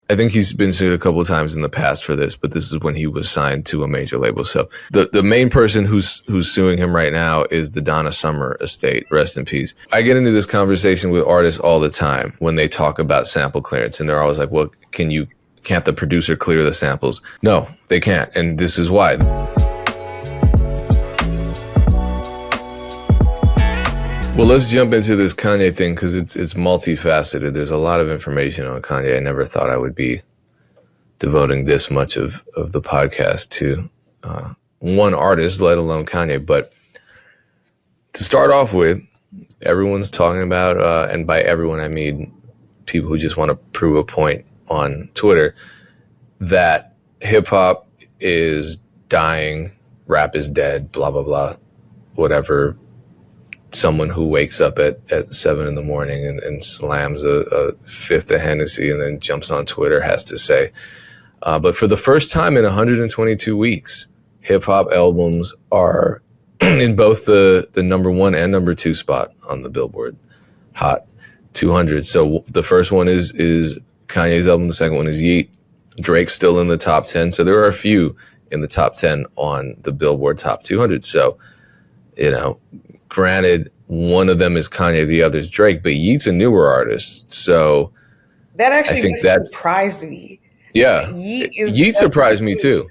I think he's been sued a couple of times in the past for this, but this is when he was signed to a major label. So the main person who's suing him right now is the Donna Summer estate. Rest in peace. I get into this conversation with artists all the time when they talk about sample clearance, and they're always like, well, can't the producer clear the samples? No, they can't. And this is why. Well, let's jump into this Kanye thing because it's multifaceted. There's a lot of information on Kanye. I never thought I would be devoting this much of the podcast to one artist, let alone Kanye. But to start off with, everyone's talking about, and by everyone I mean people who just want to prove a point on Twitter, that hip hop is dying, rap is dead, blah, blah, blah, whatever. Someone who wakes up at 7 a.m. and slams a fifth of Hennessy and then jumps on Twitter has to say. But for the first time in 122 weeks, hip hop albums are in both the number 1 and number 2 spot on the Billboard Hot 200. So the first one is Kanye's album. The second one is Yeet. Drake's still in the top 10. So there are a few in the top 10 on the Billboard Top 200. So, granted, one of them is Kanye, the other is Drake, but Yeat's a newer artist. So that actually surprised me. Yeah. Yeat surprised me too.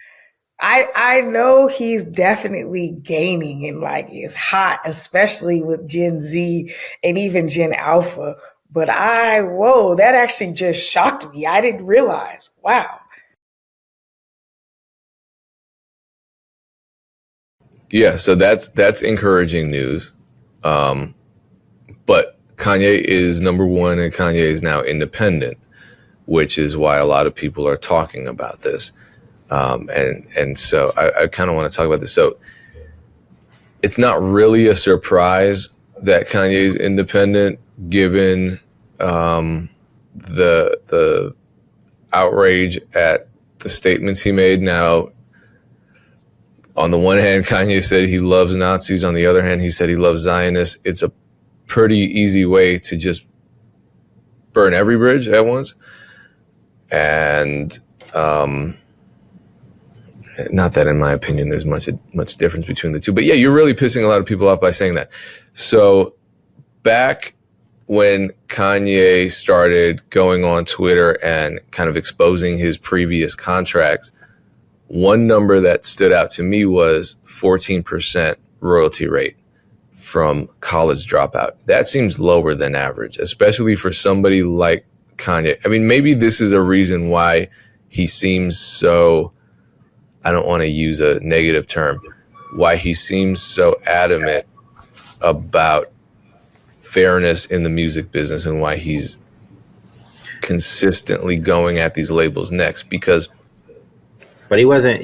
I know he's definitely gaining and is hot, especially with Gen Z and even Gen Alpha. But that actually just shocked me. I didn't realize. Wow. Yeah, so that's encouraging news. But Kanye is number 1 and Kanye is now independent, which is why a lot of people are talking about this. And so I kind of want to talk about this. So it's not really a surprise that Kanye is independent, given the outrage at the statements he made. Now, on the one hand, Kanye said he loves Nazis. On the other hand, he said he loves Zionists. It's a pretty easy way to just burn every bridge at once. And not that, in my opinion, there's much difference between the two. But yeah, you're really pissing a lot of people off by saying that. So back when Kanye started going on Twitter and kind of exposing his previous contracts, one number that stood out to me was 14% royalty rate from College Dropout. That seems lower than average, especially for somebody like Kanye. I mean, maybe this is a reason why he seems so, I don't want to use a negative term, why he seems so adamant about fairness in the music business and why he's consistently going at these labels next. But he wasn't.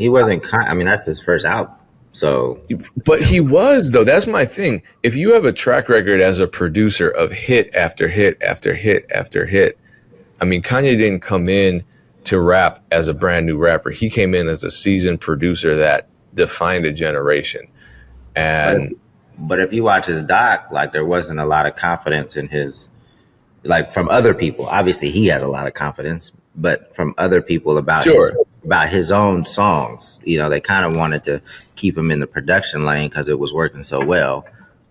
I mean, that's his first album. So, but he was, though. That's my thing. If you have a track record as a producer of hit after hit after hit after hit, I mean, Kanye didn't come in to rap as a brand new rapper. He came in as a seasoned producer that defined a generation. And but if you watch his doc, there wasn't a lot of confidence in his, from other people. Obviously, he had a lot of confidence, but from other people about his own songs, they kind of wanted to keep him in the production lane because it was working so well.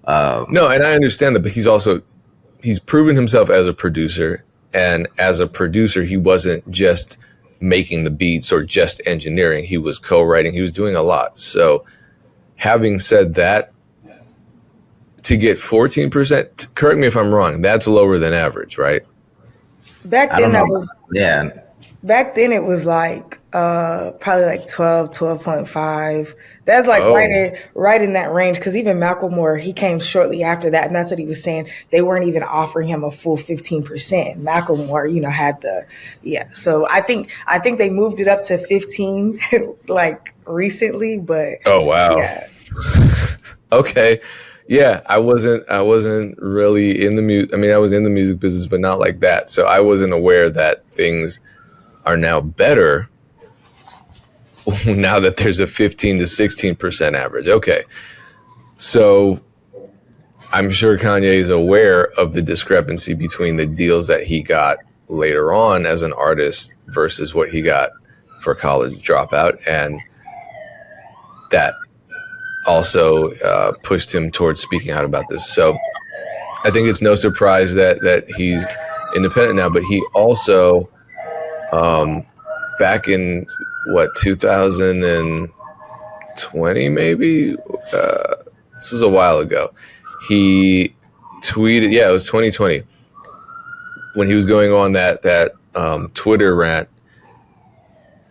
No, and I understand that, but he's proven himself as a producer, and as a producer, he wasn't just making the beats or just engineering. He was co-writing. He was doing a lot. So having said that, to get 14%, correct me if I'm wrong, that's lower than average, right? Back then Back then it was probably 12.5. That's right in that range. Because even Macklemore, he came shortly after that, and that's what he was saying. They weren't even offering him a full 15%. Macklemore, had So I think they moved it up to 15 recently. But oh wow, yeah. Okay. Yeah, I wasn't really in the music. I mean, I was in the music business, but not like that. So I wasn't aware that things are now better now that there's a 15 to 16% average. Okay. So I'm sure Kanye is aware of the discrepancy between the deals that he got later on as an artist versus what he got for College Dropout. And that also pushed him towards speaking out about this. So I think it's no surprise that he's independent now, but he also, back in 2020, maybe, this was a while ago, he tweeted, it was 2020, when he was going on that Twitter rant,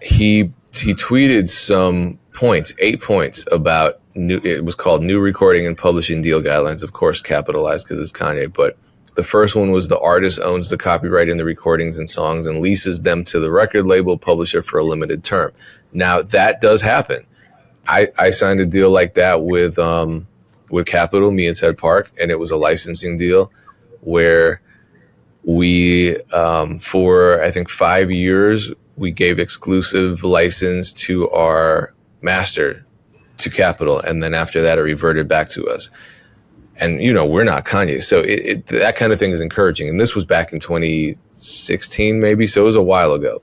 he tweeted some points, 8 points about it was called New Recording and Publishing Deal Guidelines, of course, capitalized because it's Kanye. But the first one was the artist owns the copyright in the recordings and songs and leases them to the record label publisher for a limited term. Now, that does happen. I signed a deal like that with Capitol, me and Ted Park, and it was a licensing deal where we, for I think 5 years, we gave exclusive license to our master to Capitol, and then after that, it reverted back to us. And we're not Kanye, so that kind of thing is encouraging. And this was back in 2016, maybe, so it was a while ago.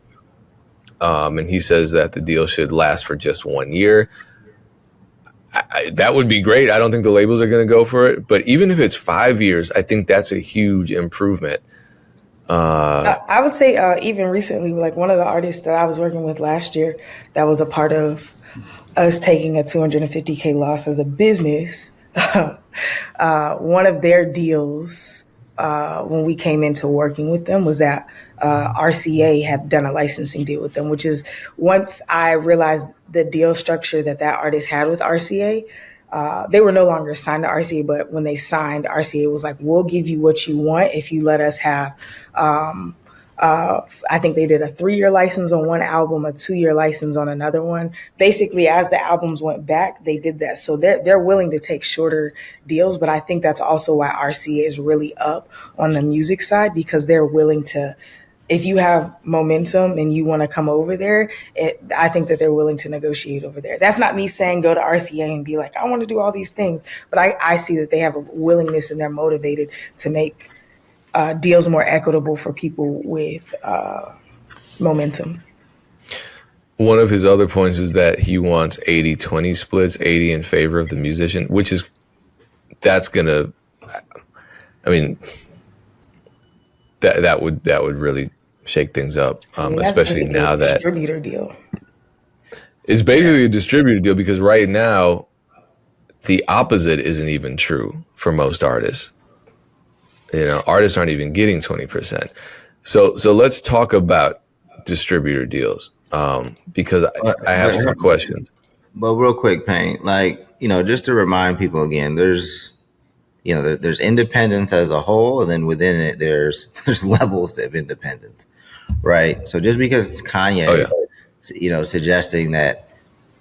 And he says that the deal should last for just 1 year. That would be great. I don't think the labels are going to go for it, but even if it's 5 years, I think that's a huge improvement. I would say even recently, like one of the artists that I was working with last year, that was a part of us taking a $250K loss as a business. One of their deals when we came into working with them was that RCA had done a licensing deal with them, which is once I realized the deal structure that artist had with RCA, they were no longer signed to RCA, but when they signed, RCA was like, we'll give you what you want if you let us have, I think they did a 3-year license on one album, a 2-year license on another one. Basically, as the albums went back, they did that. So they're willing to take shorter deals, but I think that's also why RCA is really up on the music side, because they're willing to, if you have momentum and you want to come over there, I think that they're willing to negotiate over there. That's not me saying go to RCA and be like, I want to do all these things, but I see that they have a willingness and they're motivated to make deals more equitable for people with momentum. One of his other points is that he wants 80-20 splits, 80 in favor of the musician, which is, that's going to, I mean, that would really shake things up, especially now that distributor deal. It's basically a distributor deal, because right now the opposite isn't even true for most artists. Artists aren't even getting 20%. So let's talk about distributor deals, because I have some questions. But real quick, Payne, just to remind people again, there's independence as a whole, and then within it, there's levels of independence, right? So just because Kanye, suggesting that,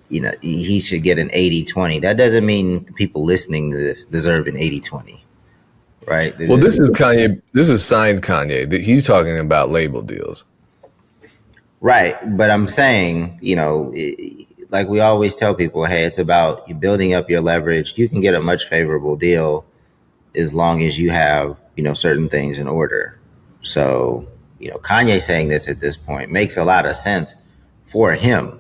he should get an 80-20, that doesn't mean the people listening to this deserve an 80-20. Right. Well, this is Kanye. This is signed Kanye. He's talking about label deals. Right. But I'm saying, like we always tell people, hey, it's about you building up your leverage. You can get a much favorable deal as long as you have, certain things in order. So, Kanye saying this at this point makes a lot of sense for him.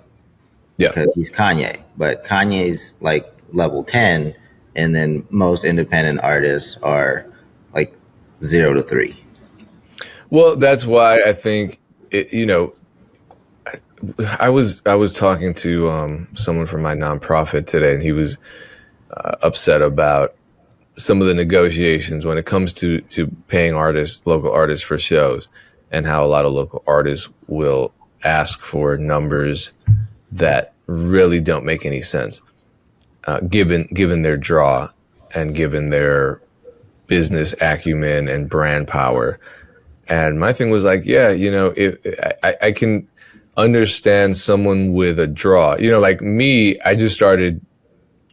Yeah. Because he's Kanye. But Kanye's like level 10, and then most independent artists are like 0 to 3. Well, that's why I think I was talking to someone from my nonprofit today, and he was upset about some of the negotiations when it comes to paying local artists for shows, and how a lot of local artists will ask for numbers that really don't make any sense, given their draw and given their business acumen and brand power. And my thing was like, if I can understand someone with a draw, like me, I just started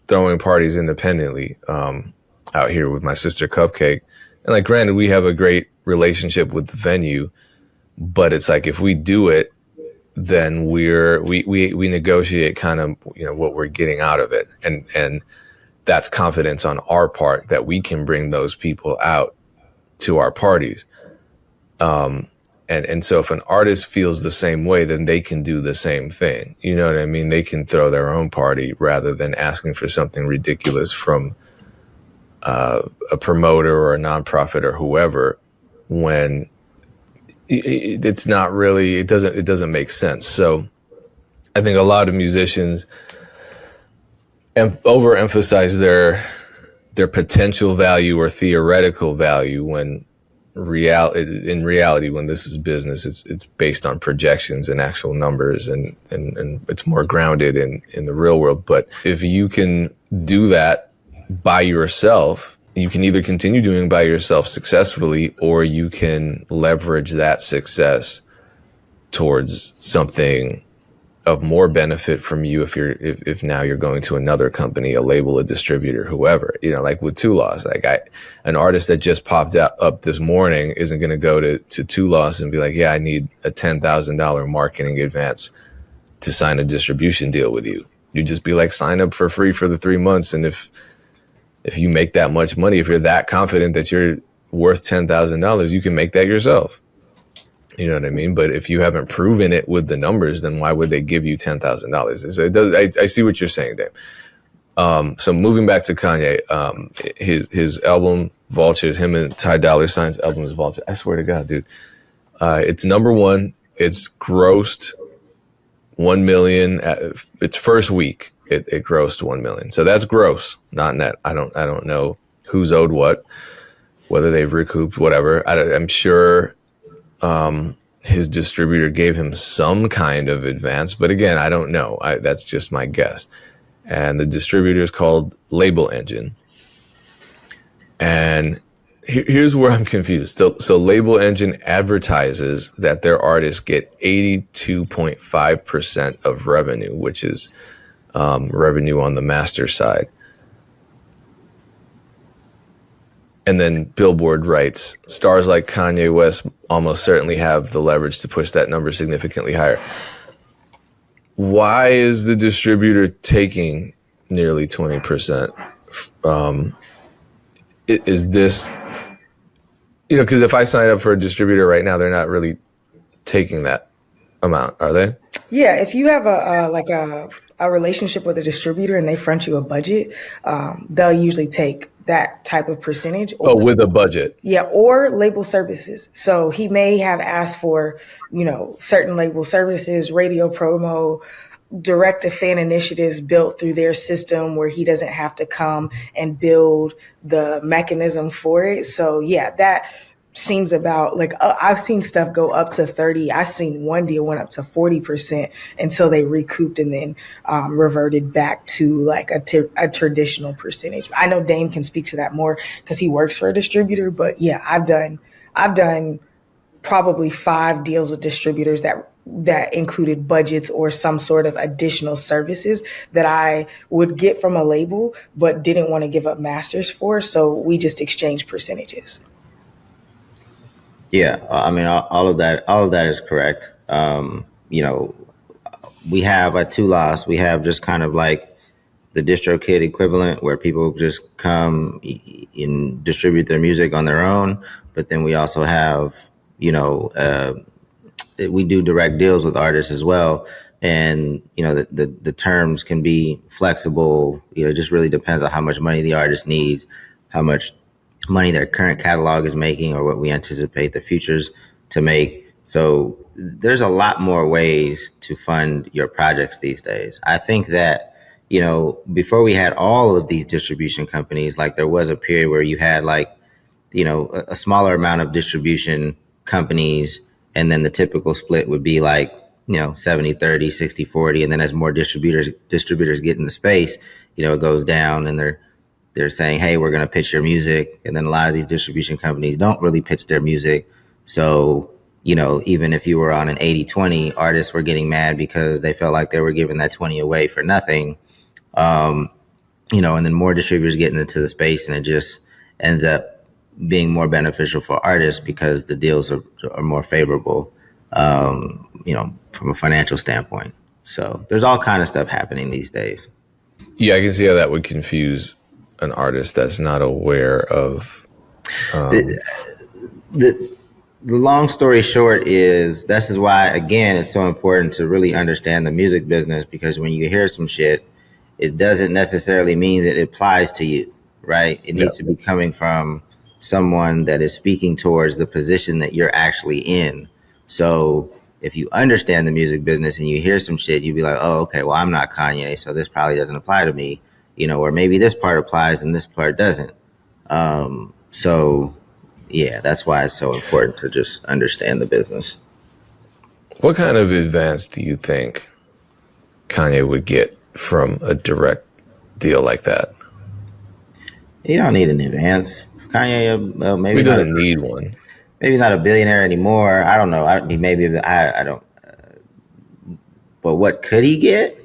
throwing parties independently out here with my sister Cupcake. And like, granted, we have a great relationship with the venue, but it's like, if we do it, then we negotiate kind of, what we're getting out of it. And that's confidence on our part that we can bring those people out to our parties. And And so if an artist feels the same way, then they can do the same thing. You know what I mean? They can throw their own party rather than asking for something ridiculous from a promoter or a nonprofit or whoever, when it's not really, it doesn't make sense. So I think a lot of musicians overemphasize their potential value or theoretical value when in reality, when this is business, it's based on projections and actual numbers, and it's more grounded in the real world. But if you can do that by yourself, you can either continue doing by yourself successfully, or you can leverage that success towards something of more benefit from you if now you're going to another company, a label, a distributor, whoever. You know, like with Two Loss, an artist that just popped up this morning isn't going to go to Two Loss and be like, yeah, I need a $10,000 marketing advance to sign a distribution deal with you. You just be like, sign up for free for the 3 months, and if you make that much money, if you're that confident that you're worth $10,000, you can make that yourself. You know what I mean? But if you haven't proven it with the numbers, then why would they give you $10,000? So it does. I see what you're saying, Dave. So moving back to Kanye, his album Vultures, him and Ty Dolla $ign's album is Vultures. I swear to God, dude, it's number one. It's grossed 1 million its first week. It grossed 1 million. So that's gross, not net. I don't know who's owed what, whether they've recouped whatever. I'm sure. His distributor gave him some kind of advance, but again, I don't know. That's just my guess. And the distributor is called Label Engine. And here's where I'm confused. So Label Engine advertises that their artists get 82.5% of revenue, which is revenue on the master side. And then Billboard writes, stars like Kanye West almost certainly have the leverage to push that number significantly higher. Why is the distributor taking nearly 20%? Is this, because if I sign up for a distributor right now, they're not really taking that amount, are they? Yeah, if you have a relationship with a distributor and they front you a budget, they'll usually take that type of percentage. With a budget. Yeah, or label services. So he may have asked for, certain label services, radio promo, direct to fan initiatives built through their system where he doesn't have to come and build the mechanism for it. So yeah, that seems about like I've seen stuff go up to 30. I've seen one deal went up to 40% until they recouped and then reverted back to like a traditional percentage. I know Dame can speak to that more because he works for a distributor, but yeah, I've done probably 5 deals with distributors that included budgets or some sort of additional services that I would get from a label but didn't want to give up masters for, so we just exchanged percentages. Yeah, I mean, all of that is correct. We have at Two Loss, we have just kind of like the DistroKid equivalent where people just come and distribute their music on their own. But then we also have, we do direct deals with artists as well. And, the terms can be flexible. It just really depends on how much money the artist needs, how much money their current catalog is making, or what we anticipate the futures to make. So there's a lot more ways to fund your projects these days. I think that, before we had all of these distribution companies, like there was a period where you had like, a smaller amount of distribution companies, and then the typical split would be like, 70-30, 60-40. And then as more distributors get in the space, it goes down, and they're saying, hey, we're going to pitch your music. And then a lot of these distribution companies don't really pitch their music. So, even if you were on an 80-20, artists were getting mad because they felt like they were giving that 20 away for nothing. And then more distributors getting into the space, and it just ends up being more beneficial for artists because the deals are more favorable, from a financial standpoint. So there's all kind of stuff happening these days. Yeah, I can see how that would confuse an artist that's not aware of the long story short is this is why, again, it's so important to really understand the music business, because when you hear some shit, it doesn't necessarily mean that it applies to you, right? It needs to be coming from someone that is speaking towards the position that you're actually in. So if you understand the music business and you hear some shit, you'd be like, oh, okay, well, I'm not Kanye, so this probably doesn't apply to me, or maybe this part applies and this part doesn't. So yeah, that's why it's so important to just understand the business. What kind of advance do you think Kanye would get from a direct deal like that? You don't need an advance. Kanye, maybe he doesn't need one. Maybe not a billionaire anymore. I don't know. I don't. But what could he get?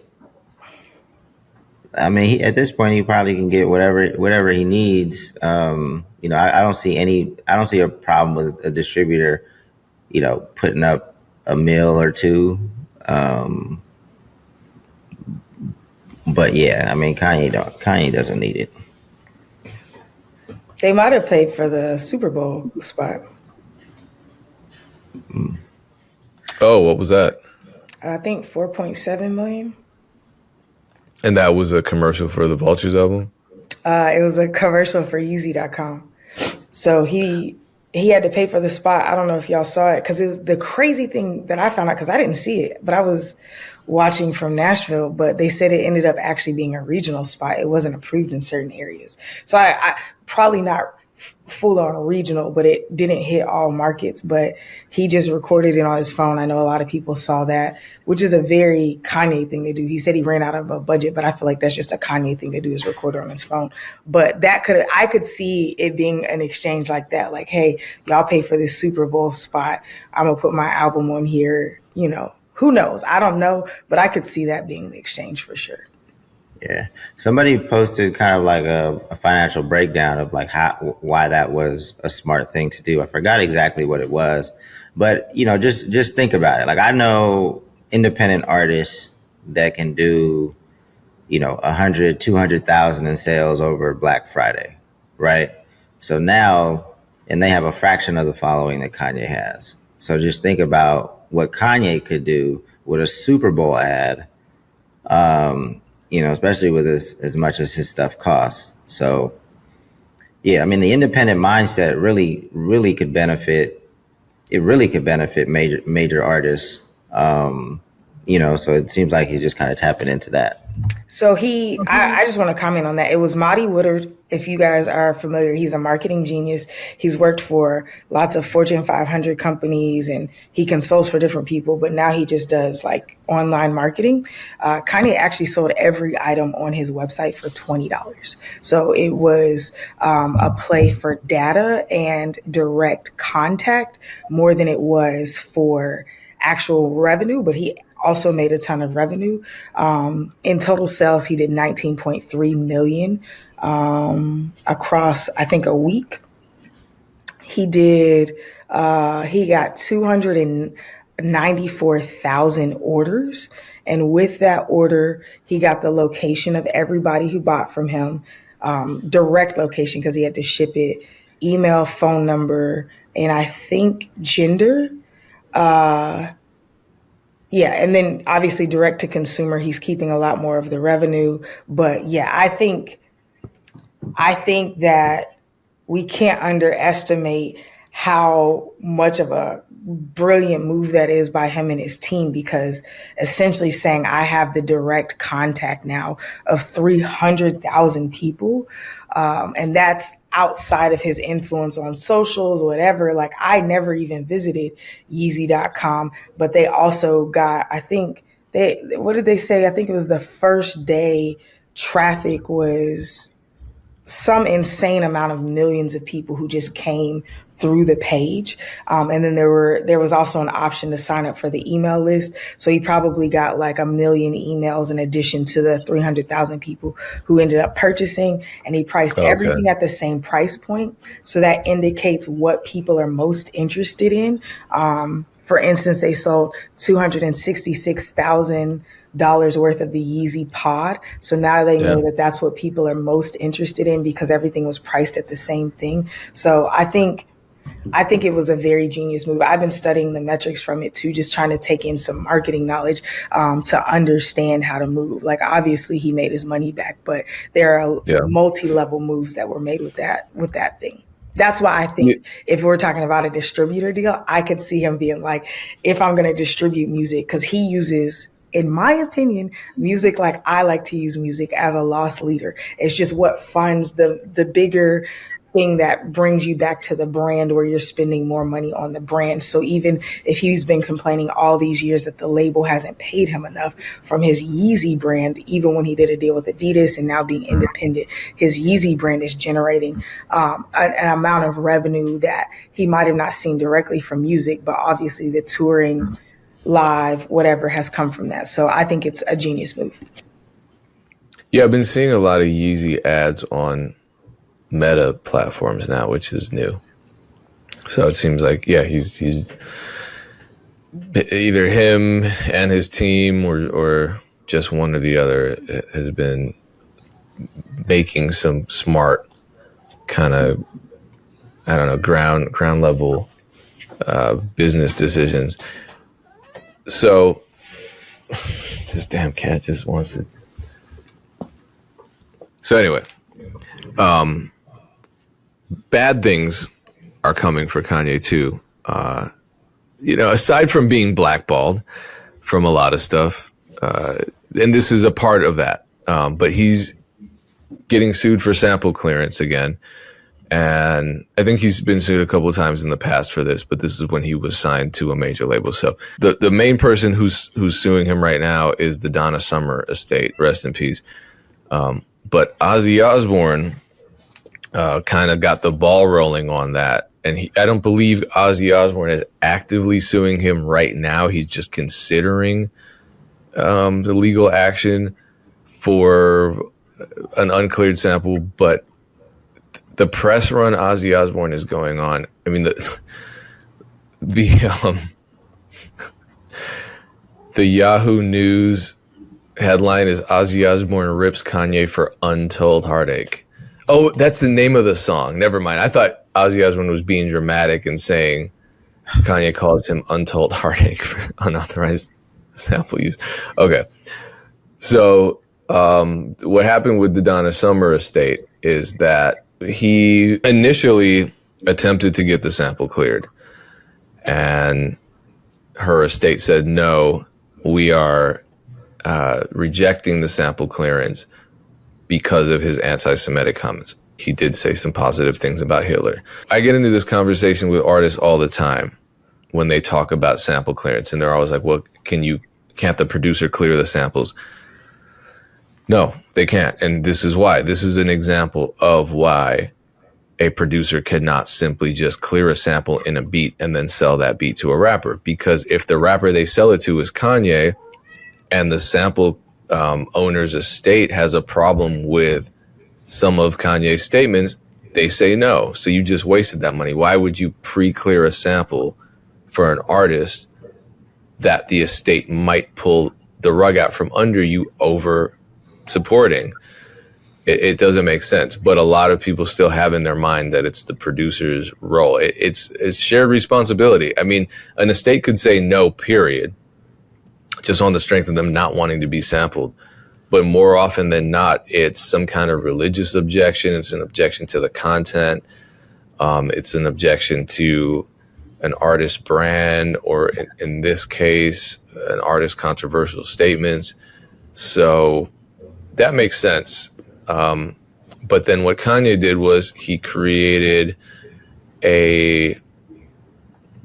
I mean, at this point, he probably can get whatever he needs. I don't see a problem with a distributor, putting up $1 million or $2 million. But yeah, I mean, Kanye doesn't need it. They might have paid for the Super Bowl spot. Oh, what was that? I think 4.7 million. And that was a commercial for the Vultures album? It was a commercial for Yeezy.com. So he had to pay for the spot. I don't know if y'all saw it, because it was the crazy thing that I found out, because I didn't see it, but I was watching from Nashville, but they said it ended up actually being a regional spot. It wasn't approved in certain areas. So I probably not full on regional, but it didn't hit all markets, but he just recorded it on his phone. I know a lot of people saw that, which is a very Kanye thing to do. He said he ran out of a budget, but I feel like that's just a Kanye thing to do, is record it on his phone. But I could see it being an exchange like that. Like, hey, y'all pay for this Super Bowl spot. I'm going to put my album on here. Who knows? I don't know, but I could see that being the exchange for sure. Yeah. Somebody posted kind of like a financial breakdown of like why that was a smart thing to do. I forgot exactly what it was, but just think about it. Like, I know independent artists that can do, 100, 200,000 in sales over Black Friday. Right. So now, and they have a fraction of the following that Kanye has. So just think about what Kanye could do with a Super Bowl ad. Especially with as much as his stuff costs. So, yeah, I mean, the independent mindset really could benefit. It really could benefit major artists. So it seems like he's just kind of tapping into that. So I just want to comment on that. It was Marty Woodard. If you guys are familiar, he's a marketing genius. He's worked for lots of Fortune 500 companies, and he consults for different people, but now he just does like online marketing. Kanye actually sold every item on his website for $20. So it was a play for data and direct contact more than it was for actual revenue, but he also made a ton of revenue. In total sales, he did 19.3 million across, I think, a week. He got 294,000 orders. And with that order, he got the location of everybody who bought from him, direct location, because he had to ship it, email, phone number, and I think gender. Yeah, and then obviously direct to consumer, he's keeping a lot more of the revenue. But yeah, I think that we can't underestimate how much of a brilliant move that is by him and his team, because essentially saying I have the direct contact now of 300,000 people. And that's outside of his influence on socials, whatever. Like, I never even visited Yeezy.com, but they also got, I think what did they say? I think it was the first day traffic was some insane amount of millions of people who just came through the page. And then there was also an option to sign up for the email list. So he probably got like 1 million emails in addition to the 300,000 people who ended up purchasing. And he priced everything at the same price point. So that indicates what people are most interested in. For instance, they sold $266,000 worth of the Yeezy pod. So now they know that that's what people are most interested in, because everything was priced at the same thing. So I think I think it was a very genius move. I've been studying the metrics from it too, just trying to take in some marketing knowledge to understand how to move. Like, obviously he made his money back, but there are multi-level moves that were made with that thing. That's why I think if we're talking about a distributor deal, I could see him being like, if I'm going to distribute music, because he uses, in my opinion, music like I like to use music, as a loss leader. It's just what funds the bigger thing that brings you back to the brand, where you're spending more money on the brand. So even if he's been complaining all these years that the label hasn't paid him enough from his Yeezy brand, even when he did a deal with Adidas and now being independent, his Yeezy brand is generating an amount of revenue that he might have not seen directly from music, but obviously the touring, live, whatever has come from that. So I think it's a genius move. Yeah, I've been seeing a lot of Yeezy ads on Meta platforms now, which is new. So it seems like, he's either him and his team or just one or the other has been making some smart kind of, I don't know, ground level business decisions. So this damn cat just wants to. So anyway, bad things are coming for Kanye too. Aside from being blackballed from a lot of stuff, and this is a part of that, but he's getting sued for sample clearance again. And I think he's been sued a couple of times in the past for this, but this is when he was signed to a major label. So the main person who's suing him right now is the Donna Summer estate. Rest in peace. But Ozzy Osbourne kind of got the ball rolling on that. And I don't believe Ozzy Osbourne is actively suing him right now. He's just considering the legal action for an uncleared sample. But the press run Ozzy Osbourne is going on. I mean, the Yahoo News headline is Ozzy Osbourne rips Kanye for untold heartache. Oh, that's the name of the song. Never mind. I thought Ozzy Osbourne was being dramatic and saying Kanye calls him untold heartache for unauthorized sample use. Okay. So what happened with the Donna Summer estate is that he initially attempted to get the sample cleared, and her estate said, no, we are rejecting the sample clearance because of his anti-Semitic comments. He did say some positive things about Hitler. I get into this conversation with artists all the time when they talk about sample clearance, and they're always like, well, can't the producer clear the samples? No, they can't. And this is why. This is an example of why a producer cannot simply just clear a sample in a beat and then sell that beat to a rapper. Because if the rapper they sell it to is Kanye and the sample owner's estate has a problem with some of Kanye's statements, they say no. So you just wasted that money. Why would you pre-clear a sample for an artist that the estate might pull the rug out from under you over supporting? It doesn't make sense, but a lot of people still have in their mind that it's the producer's role. It's shared responsibility. I mean, an estate could say no, period, just on the strength of them not wanting to be sampled. But more often than not, it's some kind of religious objection. It's an objection to the content. It's an objection to an artist's brand, or in this case, an artist's controversial statements. So that makes sense. But then what Kanye did was he created a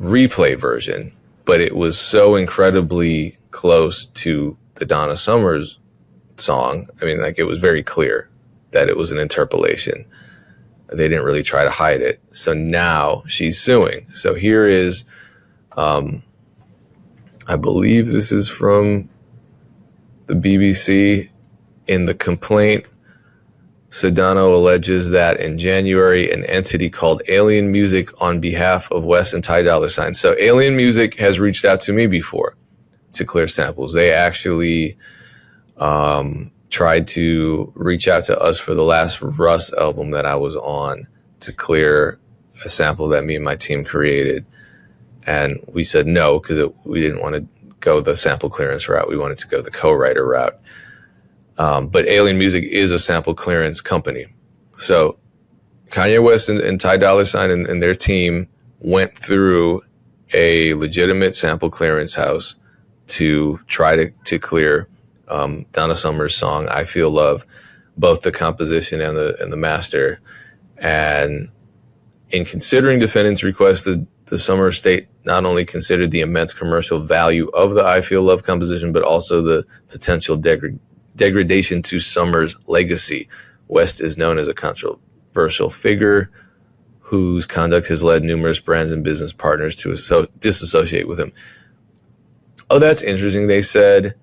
replay version, but it was so incredibly close to the Donna Summer's song. I mean, like, it was very clear that it was an interpolation. They didn't really try to hide it. So now she's suing. So here is, I believe this is from the BBC. In the complaint, Sedano alleges that in January, an entity called Alien Music on behalf of West and Ty Dolla $ign. So Alien Music has reached out to me before to clear samples. They actually tried to reach out to us for the last Russ album that I was on to clear a sample that me and my team created. And we said no, because we didn't want to go the sample clearance route. We wanted to go the co-writer route. But Alien Music is a sample clearance company. So Kanye West and Ty Dolla $ign and their team went through a legitimate sample clearance house to try to clear Donna Summer's song "I Feel Love," both the composition and the master. And in considering defendants' request, the Summer estate not only considered the immense commercial value of the "I Feel Love" composition, but also the potential degradation to Summer's legacy. West is known as a controversial figure whose conduct has led numerous brands and business partners to disassociate with him. Oh, that's interesting. They said,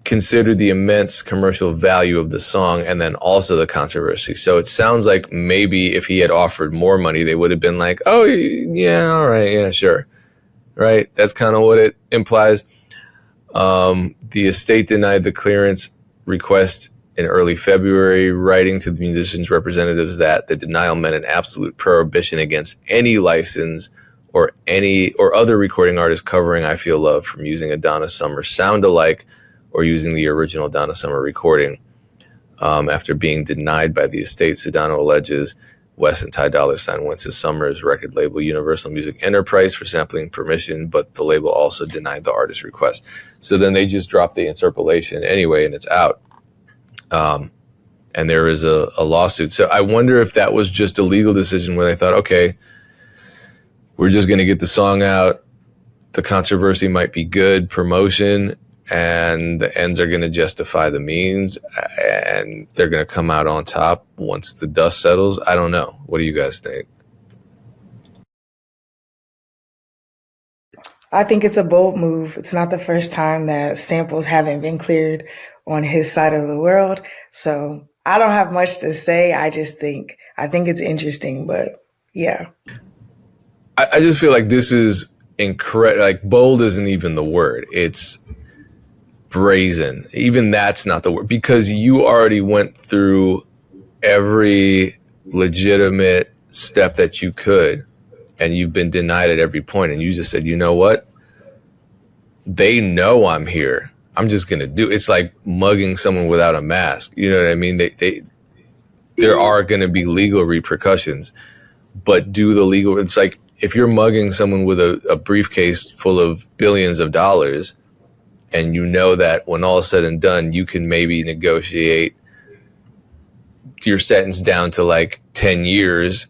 consider the immense commercial value of the song and then also the controversy. So it sounds like maybe if he had offered more money, they would have been like, oh, yeah, all right, yeah, sure. Right? That's kind of what it implies. The estate denied the clearance request in early February, writing to the musicians' representatives that the denial meant an absolute prohibition against any license or other recording artist covering "I Feel Love" from using a Donna Summer sound alike or using the original Donna Summer recording. After being denied by the estate, Sedano alleges West and Ty Dolla $ign went to Summer's record label Universal Music Enterprise for sampling permission, but the label also denied the artist's request. So then they just dropped the interpolation anyway, and it's out. And there is a lawsuit. So I wonder if that was just a legal decision where they thought, okay, we're just going to get the song out. The controversy might be good promotion, and the ends are going to justify the means, and they're going to come out on top once the dust settles. I don't know. What do you guys think? I think it's a bold move. It's not the first time that samples haven't been cleared on his side of the world. So I don't have much to say. I think it's interesting, but yeah. I just feel like this is incredible. Like, bold isn't even the word. It's brazen. Even that's not the word, because you already went through every legitimate step that you could, and you've been denied at every point, and you just said, you know what? They know I'm here. I'm just going to do it. It's like mugging someone without a mask. You know what I mean? There are going to be legal repercussions, but it's like if you're mugging someone with a briefcase full of billions of dollars, and you know that when all is said and done, you can maybe negotiate your sentence down to like 10 years.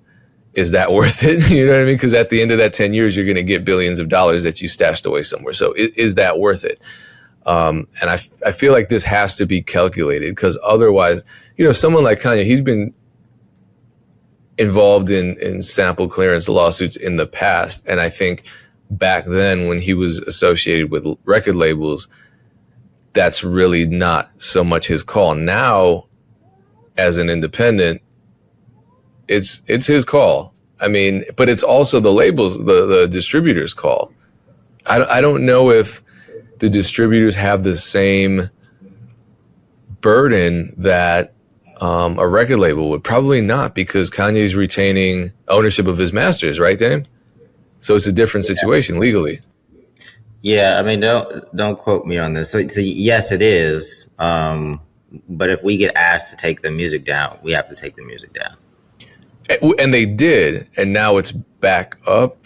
Is that worth it? You know what I mean? Because at the end of that 10 years, you're going to get billions of dollars that you stashed away somewhere. So is that worth it? And I feel like this has to be calculated, because otherwise, someone like Kanye, he's been involved in sample clearance lawsuits in the past. And I think back then when he was associated with record labels, that's really not so much his call. Now, as an independent, it's his call. I mean, but it's also the labels, the distributor's call. I don't know if the distributors have the same burden that a record label would. Probably not, because Kanye's retaining ownership of his masters, right, Dan? So it's a different situation legally. Yeah, I mean, don't quote me on this. So yes, it is. But if we get asked to take the music down, we have to take the music down. And they did, and now it's back up,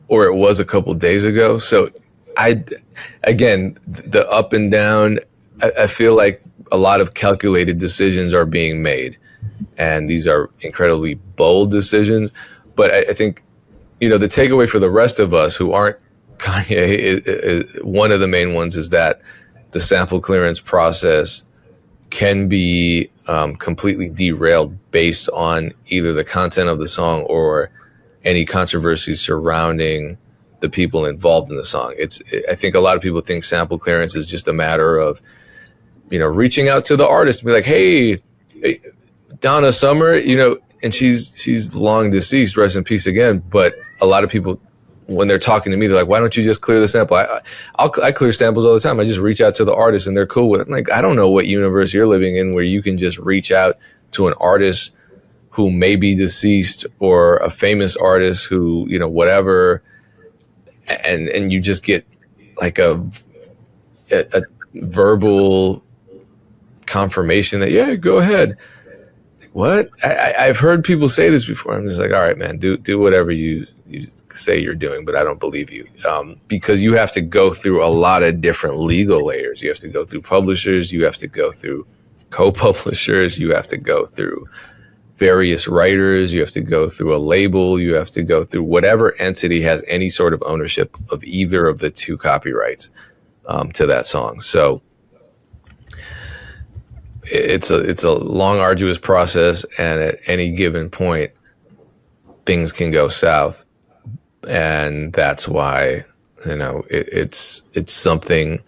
or it was a couple days ago. So again, the up and down, I feel like a lot of calculated decisions are being made, and these are incredibly bold decisions. But I think, the takeaway for the rest of us who aren't Kanye, is one of the main ones, is that the sample clearance process can be completely derailed based on either the content of the song or any controversy surrounding the people involved in the song. I think a lot of people think sample clearance is just a matter of, reaching out to the artist and be like, hey, Donna Summer, and she's long deceased, rest in peace again. But a lot of people, when they're talking to me, they're like, why don't you just clear the sample? I clear samples all the time. I just reach out to the artist and they're cool with it. I'm like, I don't know what universe you're living in where you can just reach out to an artist who may be deceased or a famous artist who, you know, whatever. And you just get like a verbal confirmation that, yeah, go ahead. What? I've heard people say this before. I'm just like, all right, man, do whatever you say you're doing, but I don't believe you. Because you have to go through a lot of different legal layers. You have to go through publishers. You have to go through co-publishers. You have to go through various writers. You have to go through a label. You have to go through whatever entity has any sort of ownership of either of the two copyrights to that song. So it's a long, arduous process, and at any given point, things can go south, and that's why, you know, it's something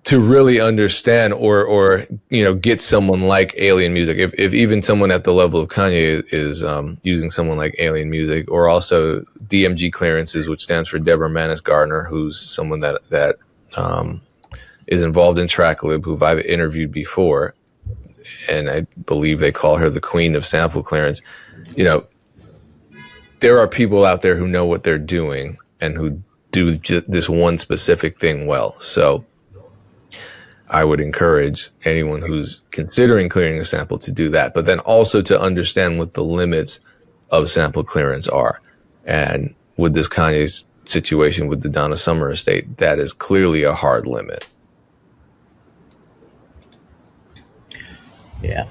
to really understand, or you know, get someone like Alien Music. If even someone at the level of Kanye is using someone like Alien Music, or also DMG Clearances, which stands for Deborah Manis Gardner, who's someone that is involved in TrackLib, who I've interviewed before, and I believe they call her the queen of sample clearance. You know, there are people out there who know what they're doing and who do this one specific thing well. So I would encourage anyone who's considering clearing a sample to do that, but then also to understand what the limits of sample clearance are. And with this Kanye's situation with the Donna Summer estate, that is clearly a hard limit. Yeah.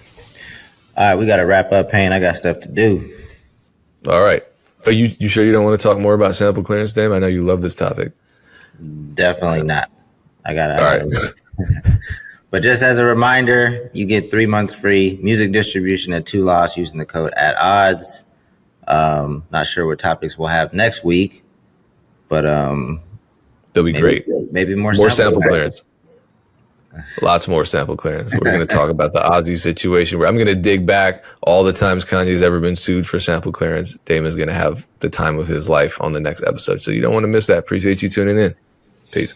All right, we got to wrap up, Payne. I got stuff to do. All right. Are you sure you don't want to talk more about sample clearance, Dame? I know you love this topic. Definitely not. I got to. All right. But just as a reminder, you get 3 months free music distribution at 2 Loss using the code @odds. Not sure what topics we'll have next week, but they'll be great. Maybe more sample clearance. Lots more sample clearance. We're going to talk about the Ozzy situation, where I'm going to dig back all the times Kanye's ever been sued for sample clearance. Dame is going to have the time of his life on the next episode, so you don't want to miss that. Appreciate you tuning in. Peace.